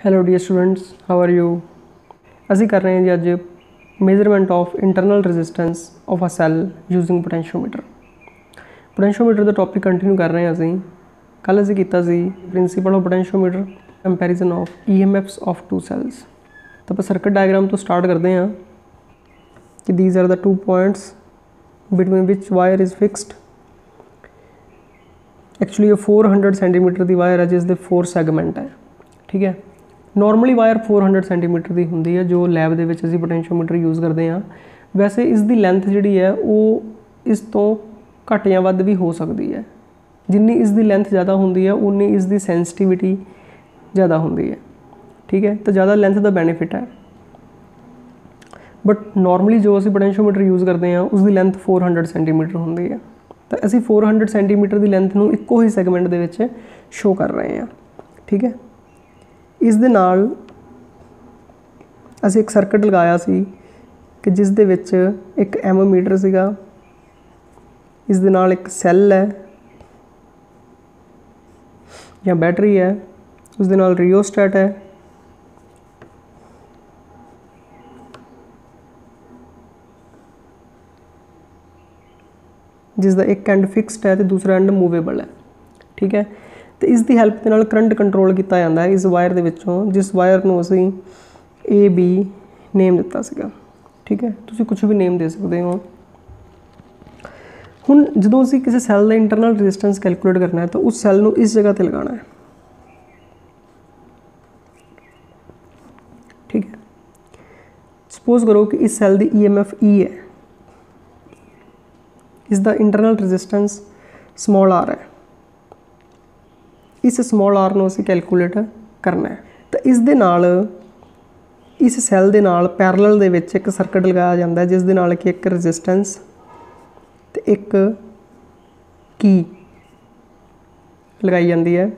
Hello dear students, how are you. ਅਸੀਂ कर रहे हैं जी अज measurement of internal resistance of a cell using potentiometer. Potentiometer का टॉपिक कंटिन्यू कर रहे हैं। ਅਸੀਂ कल ਅਸੀਂ ਕੀਤਾ ਸੀ principle of potentiometer, comparison of EMFs of two cells. तो ਆਪਾਂ सर्किट डायग्राम तो स्टार्ट करते हैं कि these are the 2 points between which wire is fixed. Actually ये 400 सेंटीमीटर की वायर है जिसके 4 सैगमेंट है। ठीक है, नॉर्मली वायर 400 सेंटीमीटर की होंगी है जो लैब के असीं पोटेंशियोमीटर यूज़ करते हैं। वैसे इसकी लेंथ जी है वो इस तो घट या वध भी हो सकती है। जिन्नी इसकी लेंथ ज़्यादा होंगी है उन्नी इसकी सेंसिटिविटी ज़्यादा होंगी है। ठीक है, तो ज़्यादा लेंथ का बेनीफिट है। बट नॉर्मली जो असीं पोटेंशियोमीटर यूज़ करते हैं उसकी लेंथ 400 सेंटीमीटर होंगी है। तो असीं 400 सेंटीमीटर की लेंथ को एको ही सैगमेंट दे विच शो कर रहे हैं। ठीक है, इस दे नाल असीं एक सर्किट लगाया सी कि जिस दे विच एक एमोमीटर सीगा, इस दे नाल एक सैल है या बैटरी है, उस दे नाल रियोस्टैट है, जिसका एक एंड फिक्सड है तो दूसरा एंड मूवेबल है। ठीक है, तो इसकी हैल्प के नाल करंट कंट्रोल किया जाता है इस वायर के विचों, जिस वायर को असीं AB नेम दिता सीगा। ठीक है, तुसीं कुछ भी नेम दे सकते हो। हुण जदों असीं किसी सैल का इंटरनल रेजिस्टेंस कैलकुलेट करना है तो उस सैल को इस जगह पर लगाना है। ठीक है, सपोज करो कि इस सैल की EMF E है, इसका इंटरनल रेजिस्टेंस स्मॉल r है। इस स्मॉल r को असीं कैलकुलेट करना है। तो इस दे नाल इस सैल दे नाल पैरलल दे विच एक सर्किट लगाया जाता है जिस दे नाल कि एक रेजिस्टेंस ते एक की लगाई जाती है।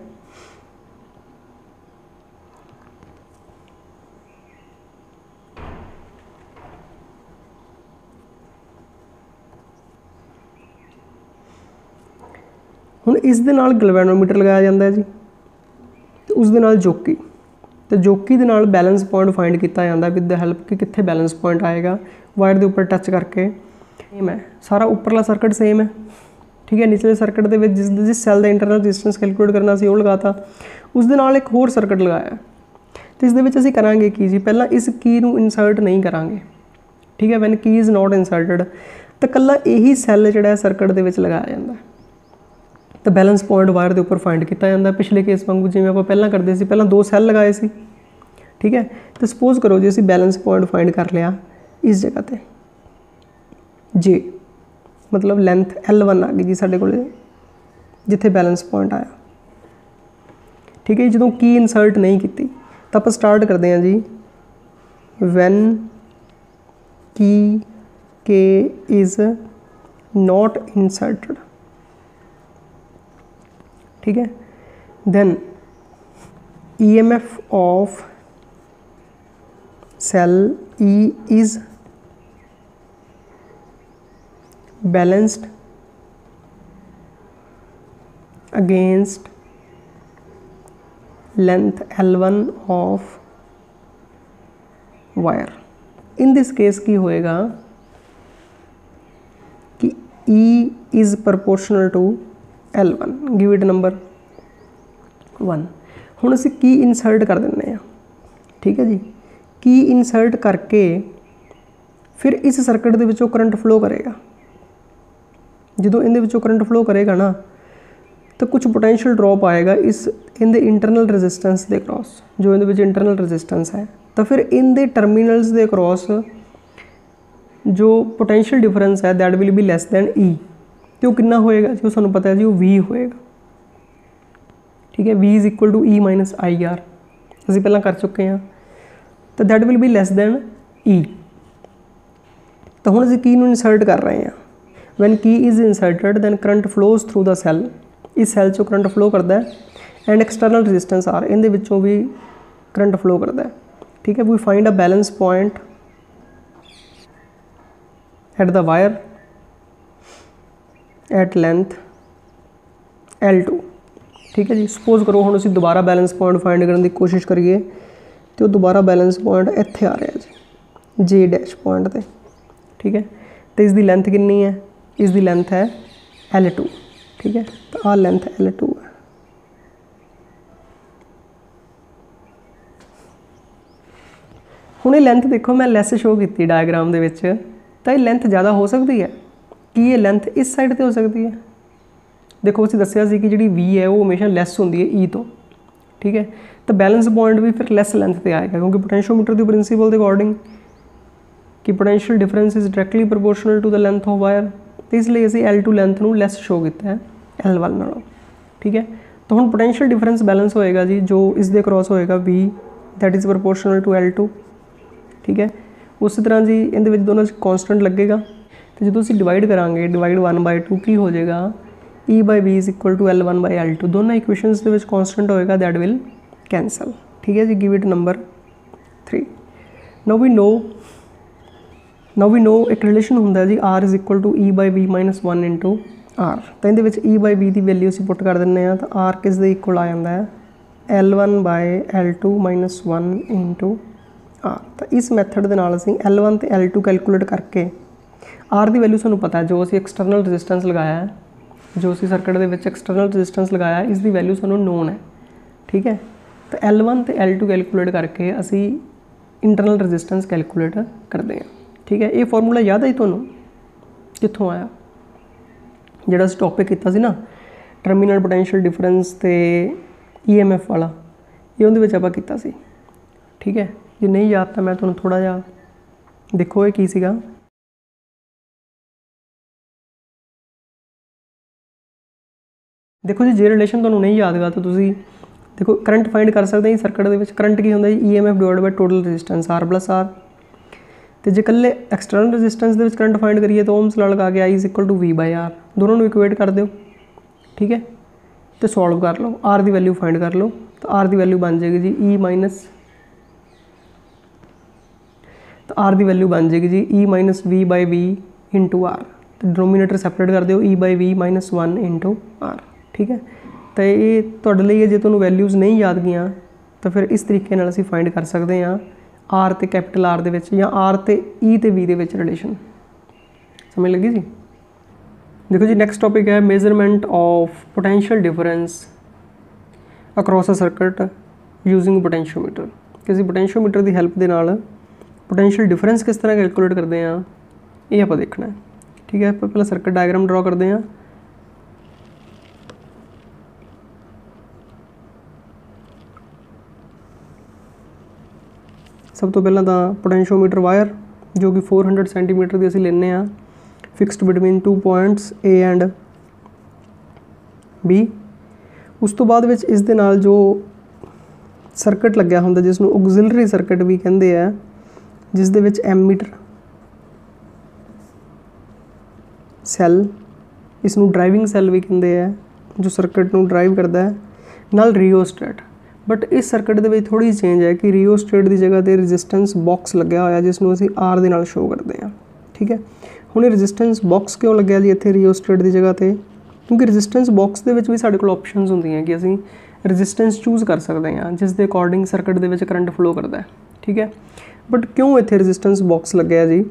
हुण इस दे नाल गैल्वेनोमीटर लगाया जाता है जी, तो उस दे नाल जोकी, तो जोकी दे नाल बैलेंस पॉइंट फाइंड किया जाता है विद द हैल्प कि कित्थे बैलेंस पॉइंट आएगा। वायर के उपर टच करके सेम है, सारा उपरला सर्किट सेम है। ठीक है, निचले सर्किट के जिस सैल का इंटरनल रेजिस्टेंस कैलकुलेट करना सी वो लगाता, उस दे नाल एक होर सर्किट लगाया। तो इस दे विच असीं करांगे की जी, पहला इस की नूं इंसर्ट नहीं करांगे। ठीक है, वैन की इज़ नॉट इंसर्टड तो कल्ला यही सैल जिहड़ा सर्किट के विच लगाया जाता है। तो बैलेंस पॉइंट वायर के उपर फाइंड किया जाता है। पिछले केस वांगू जिवें आपां पहलां करदे सी, पहलां 2 सैल लगाए सी। ठीक है, तो सपोज करो जी असीं बैलेंस पॉइंट फाइंड कर लिया इस जगह ते J, मतलब लेंथ L1 आ गई जी साडे कोल जिथे बैलेंस पॉइंट आया। ठीक है, जो की इंसर्ट नहीं की तो आप स्टार्ट करते हैं जी वैन की के इज़ नॉट इंसर्टड। ठीक है, then EMF of cell E is balanced against length L1 of wire. In this case की होएगा कि E is proportional to L1, give it number 1। हुण असीं की इंसर्ट कर दिंदे हैं। ठीक है जी, की इंसर्ट करके फिर इस सर्किट दे विचों करंट फ्लो करेगा। जो इहदे विचों करंट फ्लो करेगा ना तो कुछ पोटेंशियल ड्रॉप आएगा इस इनदे इंटरनल रेजिस्टेंस के क्रॉस, जो इहदे विच इंटरनल रेजिस्टेंस है। तो फिर इनदे टर्मिनल्स के क्रॉस जो पोटेंशियल डिफरेंस है that will be less than E। तो कितना होएगा जो सानू पता है जी वो V होएगा। ठीक है, V is equal to E minus IR असीं पहलां कर चुके हैं। तो that will be less than E। तो हुण असीं की नूं इंसर्ट कर रहे हैं। When key is inserted then current flows through the cell, इस सैल चो करंट फ्लो करता है एंड एक्सटर्नल रेजिस्टेंस R इहदे विचों भी करंट फ्लो करता है। ठीक है, we find a balance point at the wire at length L2। ठीक है जी, सपोज करो हम असीं दोबारा बैलेंस पॉइंट फाइंड करने की कोशिश करिए तो दोबारा बैलेंस पॉइंट इत्थे आ रहा जी जे डैश पॉइंट ते, ठीक है। तो इसकी लेंथ कितनी है, इसकी लेंथ है L2, ठीक है। तो आ लेंथ L2 है। हुणे लेंथ देखो मैं लैस शो की डायग्राम दे विच, तो ये लेंथ ज़्यादा हो सकती है कि ये लेंथ इस साइड पर हो सकती है। देखो उसी दसिया कि जी V है वो हमेशा लैस होंगी है E तो, ठीक है। तो बैलेंस पॉइंट भी फिर लैस लेंथ पर आएगा, क्योंकि पोटेंशियोमीटर की प्रिंसीपल के अकॉर्डिंग कि potential difference is directly proportional to the length of wire, तो इसलिए असी L2 लेंथ नूं लैस शो किया है L1 नालों, ठीक है। तो हुण पोटेंशियल डिफरेंस बैलेंस होएगा जी जो इस दे क्रॉस होएगा V that is proportional to L2, ठीक है। उस तरह जी इहदे विच दोनों कॉन्सटेंट लगेगा, तो जो असीं डिवाइड करांगे डिवाइड 1/2 की हो जाएगा E/V is equal to L1/L2, दोनों इक्वेशनस दे विच कॉन्सटेंट होएगा दैट विल कैंसल, ठीक है जी। Give it number 3। Now we know एक रिलेशन होंदा जी R is equal to E/V minus 1 into R, तो इहदे विच E/V की वैल्यू असीं पुट कर दिंदे आ, तो R किस दे इक्वल आ जांदा है L1/L2 माइनस 1 इंटू R। तो इस मैथड के नाल असीं L1 ते L2 कैलकुलेट करके R की वैल्यू सानूं पता है, जो असीं एक्सटर्नल रजिस्टेंस लगाया है, जो असीं सर्किट दे विच एक्सटर्नल रजिस्टेंस लगाया है, इसकी वैल्यू सानूं नोन है, ठीक है। तो L1 ते L2 कैलकुलेट करके असीं इंटरनल रजिस्टेंस कैलकुलेट करते हैं, ठीक है। ये फॉर्मूला याद है तुहानूं कित्थों आया, जिहड़ा असीं टॉपिक कीता सी ना टर्मिनल पोटेंशियल डिफरेंस ते EMF वाला, ये उहदे विच आपां कीता सी, ठीक है। जे नहीं याद तो मैं तुहानूं थोड़ा जिहा देखो ये की सीगा। देखो जी जे रिलेशन तुहानूं नहीं याद गा तो तुसीं देखो करंट फाइंड कर सकते हैं सर्किट दे विच। करंट की होंदा जी EMF divide by total resistance R+R, तो जे कल्ले एक्सटर्नल रजिस्टेंस दे विच करंट फाइंड करिए तो ओम्स ला लगा के I is equal to V/R, दोनों को इक्वेट कर दो, ठीक है। तो सॉल्व कर लो, R की वैल्यू फाइंड कर लो, तो R की वैल्यू बन जाएगी जी E माइनस, तो R की वैल्यू बन जाएगी जी E minus V/V into R, तो डिनोमीनेटर सैपरेट कर दो E/V माइनस 1 इंटू R, ठीक है। तो ये तुहाडे लई जे तुहानूं वैल्यूज़ नहीं याद गईयां तो फिर इस तरीके नाल असीं फाइंड कर सकते हैं R ते कैपिटल R दे विच या R ते E ते V दे विच रिलेशन। समझ लगी जी। देखो जी नैक्सट टॉपिक है measurement of potential difference across a circuit using potentiometer. किसी पोटेंशियोमीटर की हैल्प के नाल पोटेंशियल डिफरेंस किस तरह कैलकुलेट करते हैं ये आप देखना है, ठीक है। पहले सर्किट डायग्राम ड्रॉ करते हैं। सब तो पहला तो पोटेंशियोमीटर वायर जो कि 400 सेंटीमीटर की असीं लेने आ, fixed between 2 points A and B। उस तो बाद विच इस दे नाल जो सर्किट लग्या हुंदा जिसनूं ऑक्सिलरी सर्किट भी कहंदे आ, जिस दे विच एमीटर सैल, इसनूं ड्राइविंग सैल भी कहंदे आ, जो सर्किट नूं ड्राइव करता है, नाल रिओस्टेट। बट इस सर्किट दे विच थोड़ी चेंज है कि रिओस्टेट की जगह पर रजिस्टेंस बॉक्स लग्या होया जिसनूं असीं R दे नाल शो करते हैं, ठीक है। हुण रजिस्टेंस बॉक्स क्यों लग्या जी इत्थे रिओस्टेट की जगह पर, क्योंकि रजिस्टेंस बॉक्स दे विच भी साडे कोल ऑप्शनस होंदियां कि असीं रजिस्टेंस चूज़ कर सकते हैं जिस दे अकॉर्डिंग सर्किट दे विच करंट फ्लो करता है, ठीक है। बट क्यों इत्थे रजिस्टेंस बॉक्स लग्या जी,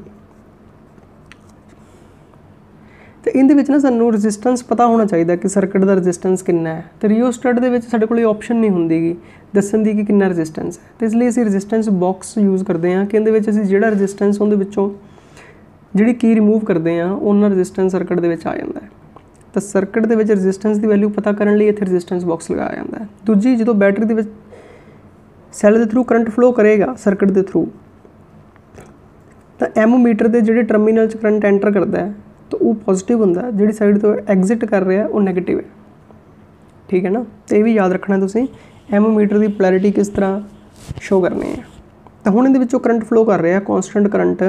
तो इहदे विच ना सानूं रजिस्टेंस पता होना चाहिए कि सर्किट का रजिस्टेंस कितना है। तो रिओस्टेट दे विच साडे कोल ऑप्शन नहीं हुंदी दस्सण दी कि कितना रजिस्टेंस है, तो इसलिए असीं रजिस्टेंस बॉक्स यूज़ करते हैं कि इहदे विच असीं जिहड़ा रजिस्टेंस उहदे विचों जिहड़ी की रिमूव करते हैं उन्ना रजिस्टेंस सर्किट दे विच आ जांदा है। तो सर्किट दे विच रजिस्टेंस की वैल्यू पता करने लिए इत्थे रजिस्टेंस बॉक्स लगाया जाता है। दूजी जो बैटरी दे विच सैल के थ्रू करंट फ्लो करेगा सर्किट के थ्रू, तो एमोमीटर के जोड़े टर्मिनल च करंट एंटर करता है तो वो पॉजिटिव होंदा है, जी साइड तो एग्जिट कर रहा है वो नैगेटिव है, ठीक है ना। तो ये भी याद रखना तुसीं एमोमीटर की पोलैरिटी किस तरह शो करनी है। तो हुण इहदे विचों करंट फ्लो कर रहा है कॉन्सटेंट करंट,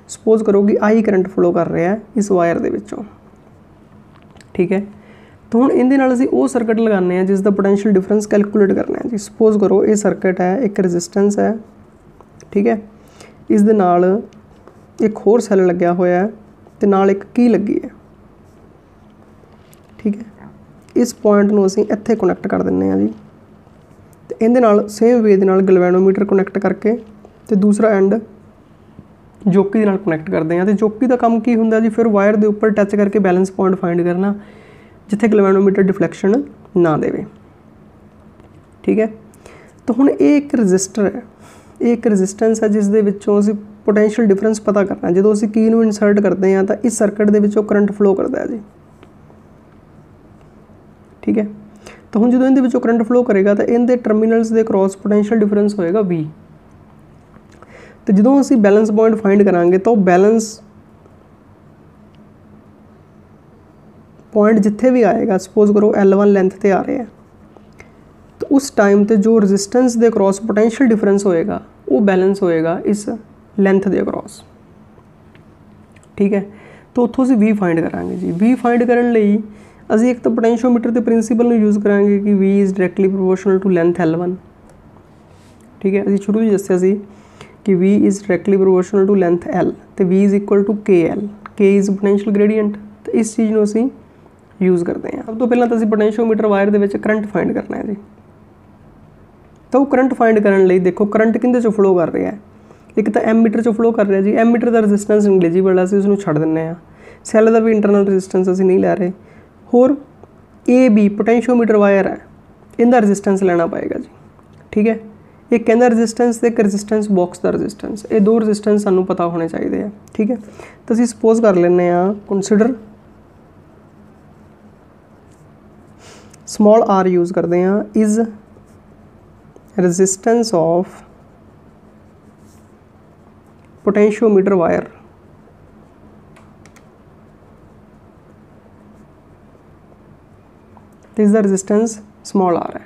सपोज करो कि I करंट फ्लो कर रहा है इस वायर दे विचों, ठीक है। तो हुण इहदे नाल असीं वो सर्किट लगाने हैं जिसका पोटेंशियल डिफरेंस कैलकुलेट करना है जी। सपोज करो ये सर्किट है, एक रजिस्टेंस है, ठीक है, इस दे नाल एक होर सैल लग्या होया है ते नाल एक की लगी है, ठीक है। इस पॉइंट नूं असीं इत्थे कनैक्ट कर दिंदे हैं जी, ਤੇ ਇਹਦੇ ਨਾਲ ਸੇਮ ਵੇ ਦੇ ਨਾਲ ਗਲਵੈਨੋਮੀਟਰ ਕਨੈਕਟ ਕਰਕੇ ਤੇ ਦੂਸਰਾ ਐਂਡ ਜੋਕੀ ਦੇ ਨਾਲ ਕਨੈਕਟ ਕਰਦੇ ਹਾਂ। ਤੇ ਜੋਕੀ ਦਾ ਕੰਮ ਕੀ ਹੁੰਦਾ ਜੀ, ਫਿਰ ਵਾਇਰ ਦੇ ਉੱਪਰ ਟੱਚ ਕਰਕੇ ਬੈਲੈਂਸ ਪੁਆਇੰਟ ਫਾइंड ਕਰਨਾ ਜਿੱਥੇ ਗਲਵੈਨੋਮੀਟਰ डिफ्लैक्शन ना देवे। ठीक है, तो हुण ये एक रजिस्टर है, ये एक रजिस्टेंस है जिस दे विचों असीं पोटेंशियल डिफरेंस पता करना। जो असीं की नूं इंसर्ट करते हैं तो इस सर्किट दे विचों करंट फ्लो करता है जी। ठीक है, तो हुण जदों इहदे विचों करंट फ्लो करेगा तो इनके टर्मिनल्स के क्रॉस पोटेंशियल डिफरेंस होएगा V। तो जदों असीं बैलेंस पॉइंट फाइंड करांगे तो बैलेंस पॉइंट जिथे भी आएगा, सपोज करो L1 लेंथ ते आ रहे हैं, तो उस टाइम ते जो resistance they cross potential difference होएगा वो बैलेंस होएगा इस लेंथ दे क्रॉस। ठीक है, तो उत्थों असीं V फाइंड करांगे जी। V फाइंड करन लई असीं एक तो पोटेंशियोमीटर के प्रिंसीपल नूं यूज़ करांगे कि V is directly proportional to length L1। ठीक है, असीं शुरू ही दस्सिया सी कि V is directly proportional to length L तो V is equal to KL, K is potential gradient. तो इस चीज़ नूं असीं यूज़ करते हैं। सब तो पहले तो असीं पोटेंशियोमीटर वायर दे विच करंट फाइंड करना है जी। तो करंट फाइंड करने लई देखो करंट किंदे चों फ्लो कर रहा है, एक तो एमीटर चों फ्लो कर रहा है जी। एमीटर का रजिस्टेंस निगलिजिबल है, असीं उसनूं छड्ड दिंदे आ। सैल का भी इंटरनल रजिस्टेंस असीं नहीं लै रहे। होर ए बी पोटेंशियोमीटर वायर है, इनका रजिस्टेंस लेना पाएगा जी। ठीक है, एक कहता रजिस्टेंस तो एक रजिस्टेंस बॉक्स का रजिस्टेंस, ये दो रजिस्टेंस सानूं पता होने चाहिए। ठीक है, तो असीं सपोज कर लैंदे आ कंसीडर स्मॉल आर यूज़ करते हैं is resistance of potentiometer wire. इस द रेजिस्टेंस स्मॉल आर है।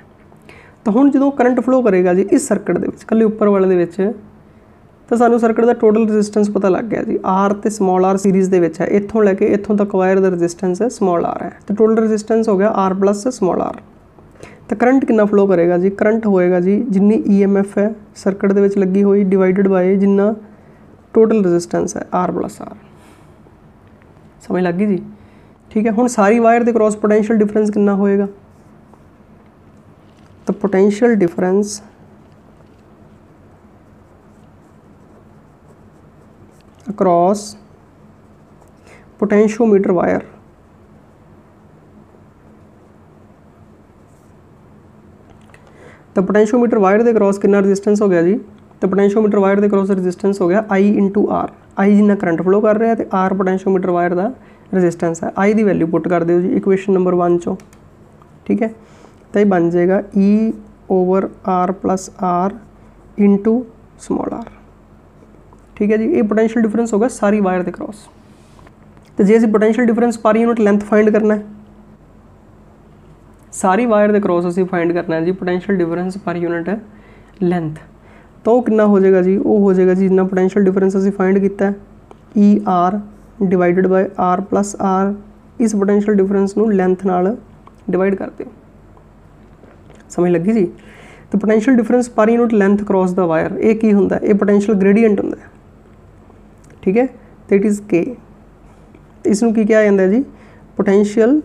तो हुण जो करंट फ्लो करेगा जी इस सर्किट दे विच कल्ले उपर वाले दे विच, तो सानू सर्किट का टोटल रजिस्टेंस पता लग गया जी। आर तो स्मॉल आर सीरीज़ दे विच है, इत्थों लैके इत्थों तक वायर का रजिस्टेंस है स्मॉल आर है। तो टोटल रजिस्टेंस हो गया आर प्लस स्मॉल आर। तो करंट कितना फ्लो करेगा जी, करंट होएगा जी जिन्नी EMF है सर्किट दे विच लगी हुई divided by Jinnah total resistance है आर प्लस आर। समझ लग गई जी। ठीक है, हुण सारी वायर के क्रॉस पोटेंशियल डिफरेंस कितना होएगा, तो potential difference across potentiometer wire तो पोटेंशियोमीटर वायर के क्रॉस कितना रजिस्टेंस हो गया जी। तो पोटेंशियोमीटर वायर के क्रॉस रजिस्टेंस हो गया I इंटू आर। आई जिन्ना करंट फ्लो कर रहा है तो आर पोटेंशियोमीटर वायर का रजिस्टेंस है। आई की वैल्यू पुट कर दो जी इक्वेशन नंबर 1 चो। ठीक है, तो ये बन जाएगा E over R plus R into small R. ठीक है जी, ये पोटेंशियल डिफरेंस होगा सारी वायर के क्रॉस। तो जे असीं पोटेंशियल डिफरेंस पर यूनिट लेंथ फाइंड करना है, सारी वायर के क्रॉस असीं फाइंड करना है जी पोटेंशियल डिफरेंस पर यूनिट लेंथ। तो वो कितना हो जाएगा जी, वो हो जाएगा जी जितना पोटेंशियल डिफरेंस असीं फाइंड किया है E R divided by R plus R. इस पोटेंशियल डिफरेंस नूं लेंथ नाल डिवाइड कर दो। समझ लगी जी। तो पोटेंशियल डिफरेंस पर unit length cross the wire ये की हुंदा है, ये पोटेंशियल ग्रेडियंट हुंदा है। ठीक है, तो इट इज़ के। इसनूं की कहा जाता है जी पोटेंशियल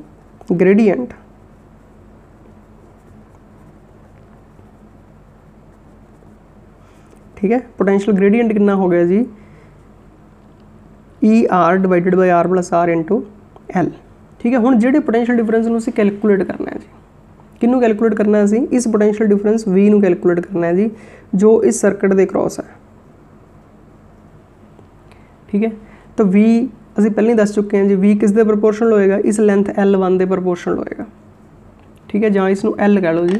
ग्रेडियंट। ठीक है, पोटेंशियल ग्रेडियंट कितना हो गया जी E R divided by R plus R into L. ठीक है, हुण जिहड़े पोटेंशियल डिफरेंस नूं असीं कैलकुलेट करना है जी, किनू कैलकुलेट करना है असीं इस पोटेंशियल डिफरेंस V नूं कैलकुलेट करना है जी जो इस सर्किट के क्रॉस है। ठीक है, तो V असीं पहले ही दस चुके हैं जी V किस दे प्रोपोर्शनल होएगा, इस लेंथ L1 के प्रोपोर्शनल होएगा। ठीक है, जां इसनूं L कह लो जी,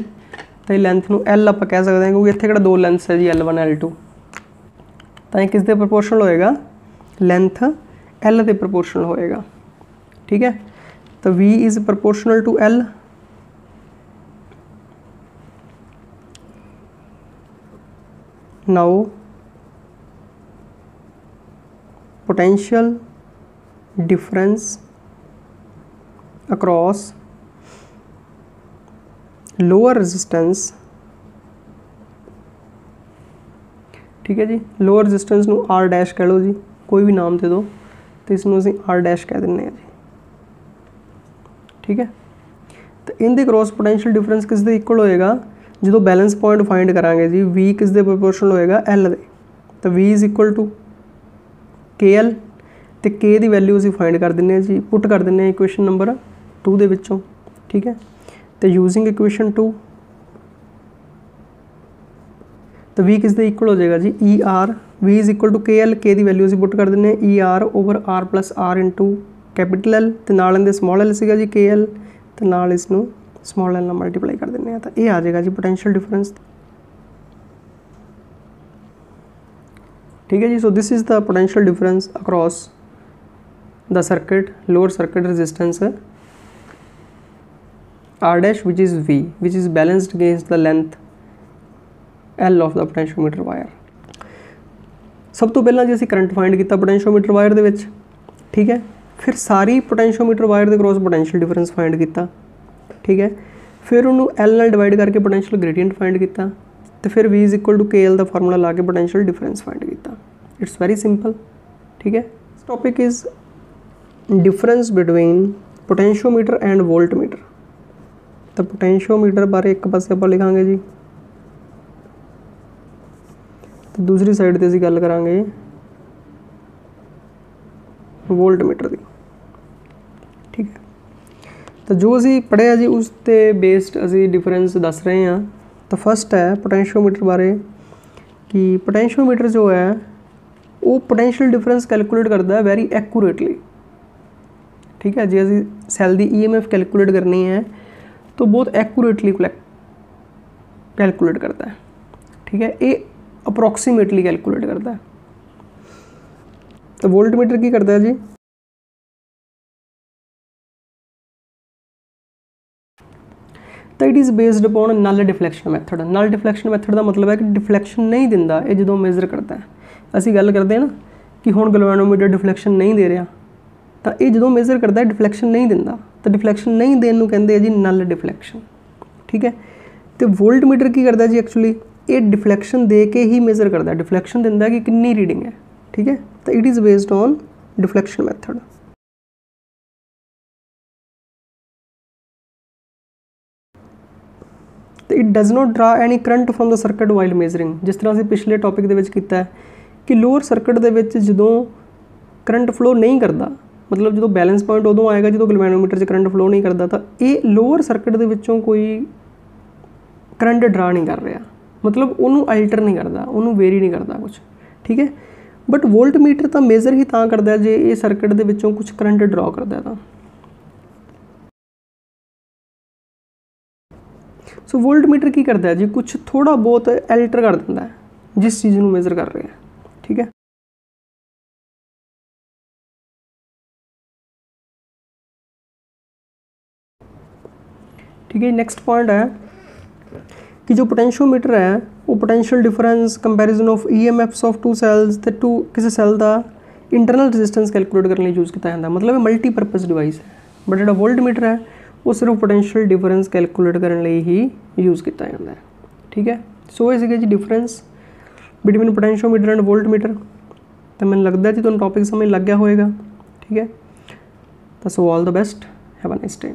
तो ये लेंथ नूं L आपां कह सकते हैं क्योंकि इत्थे किहड़ा दो लेंथस है जी L1 L2। तो ये किस दे प्रोपोर्शनल होएगा, लेंथ L के प्रोपोर्शनल होएगा। ठीक है, तो V is proportional to L। Now potential difference across lower resistance. ठीक है जी, लोअर रेजिस्टेंस नूं R डैश कह लो जी, कोई भी नाम दे दो, तो इसनूं असीं R डैश कह दिंदे हैं जी। ठीक है, तो इनके क्रॉस पोटेंशियल डिफरेंस किस दे इक्वल होएगा, जो बैलेंस पॉइंट फाइंड करांगे जी V किस दे प्रोपोर्शनल होएगा L दे, तो V is equal to KL तो K की वैल्यू असीं फाइंड कर दिंने जी, पुट कर दिंने इक्वेशन नंबर 2 दे विचों, ठीक है। तो यूजिंग इक्वेशन 2 तो V किस दे इक्वल हो जाएगा जी ER, V is equal to KL, K की वैल्यू असीं पुट कर दिंने ER over R plus R into capital L तो नाल इहदे स्मॉल L सीगा जी KL तो नाल इसनूं स्मॉल L नाल मल्टीप्लाई कर दिंने तो ये आ जाएगा जी पोटेंशियल डिफरेंस, ठीक है जी। So this is the potential difference across the circuit, lower circuit resistance R dash which is V which is balanced against the length L of the potentiometer wire. सब तो पहला जी असीं करंट फाइंड किया potentiometer wire दे विच, ठीक है। फिर सारी पोटेंशियोमीटर वायर के क्रॉस पोटेंशियल डिफरेंस फाइंड किया, ठीक है। फिर उन्होंने L नाल डिवाइड करके पोटेंशियल ग्रेडियंट फाइंड किया तो फिर V is equal to KL का फार्मूला ला के पोटेंशियल डिफरेंस फाइंड किया। इट्स वेरी सिंपल, ठीक है। This topic is difference between potentiometer and voltmeter. तो पोटेंशियोमीटर बारे एक पासे आप लिखांगे जी, तो दूसरी साइड ते असीं गल करांगे वोल्टमीटर की, ठीक है। तो जो असी पढ़िया जी उस ते बेस्ड असी डिफरेंस दस रहे हैं। तो फस्ट है पोटेंशियोमीटर बारे कि पोटेंशियोमीटर जो है वो पोटेंशियल डिफरेंस कैलकुलेट करता है वेरी एक्यूरेटली, ठीक है। जो असी सैल की EMF कैलकुलेट करनी है तो बहुत एक्यूरेटली कैलकुलेट करता है, ठीक है। ये अप्रोक्सीमेटली कैलकुलेट करता है। तो वोल्टमीटर की करता है जी, तो it is based upon null deflection method. Null deflection method का मतलब है कि डिफ्लैक्शन नहीं दिंदा, ये जो मेजर करता है। असी गल करते हैं ना कि हुण गैल्वेनोमीटर डिफ्लैक्शन नहीं दे रहा, तो ये जो मेजर करता है डिफ्लैक्शन नहीं दिंदा, तो डिफ्लैक्शन नहीं देने नूं कहंदे जी नल डिफ्लैक्शन, ठीक है। तो वोल्टमीटर की करता जी एक्चुअली ये डिफ्लैक्शन दे के ही मेजर करता है, डिफ्लैक्शन दिंदा कि कितनी रीडिंग है, ठीक है। तो it is based on deflection method. तो it does not draw any current from the circuit while measuring. जिस तरह से पिछले टॉपिक दे विच कीता है कि लोअर सर्किट दे विच जदों करंट फ्लो नहीं करता, मतलब जो बैलेंस पॉइंट उदों आएगा जो गैल्वेनोमीटर से करंट फ्लो नहीं करता, तो ये लोअर सर्किट दे विचों कोई करंट ड्रा नहीं कर रहा, मतलब उन्होंने अल्टर नहीं करता, उन्होंने वेरी नहीं करता कुछ, ठीक है। बट वोल्टमीटर तो मेजर ही तां करता है जे ये सर्किट दे विचों कुछ करंट ड्रॉ करता है तो। सो वोल्टमीटर की करता है जी कुछ थोड़ा बहुत अल्टर कर देता है जिस चीज़ को मेजर कर रहे हैं, ठीक है। ठीक है, नेक्स्ट पॉइंट है कि जो पोटेंशियोमीटर है वो potential difference comparison of EMFs of two cells ते टू किसी सैल का इंटरनल रेजिस्टेंस कैलकुलेट करने यूज़ किया जाता है, मतलब मल्टीपर्पज़ डिवाइस है। बट जो वोल्टमीटर है वो सिर्फ पोटेंशियल डिफरेंस कैलकुलेट करने ही यूज़ किया जाता है, ठीक है। सो ये जी difference between potentiometer and voltmeter. तो मैंने लगता है जी तुहानूं टॉपिक समझ लग गया होएगा, ठीक है। तो so all the best, have a nice day.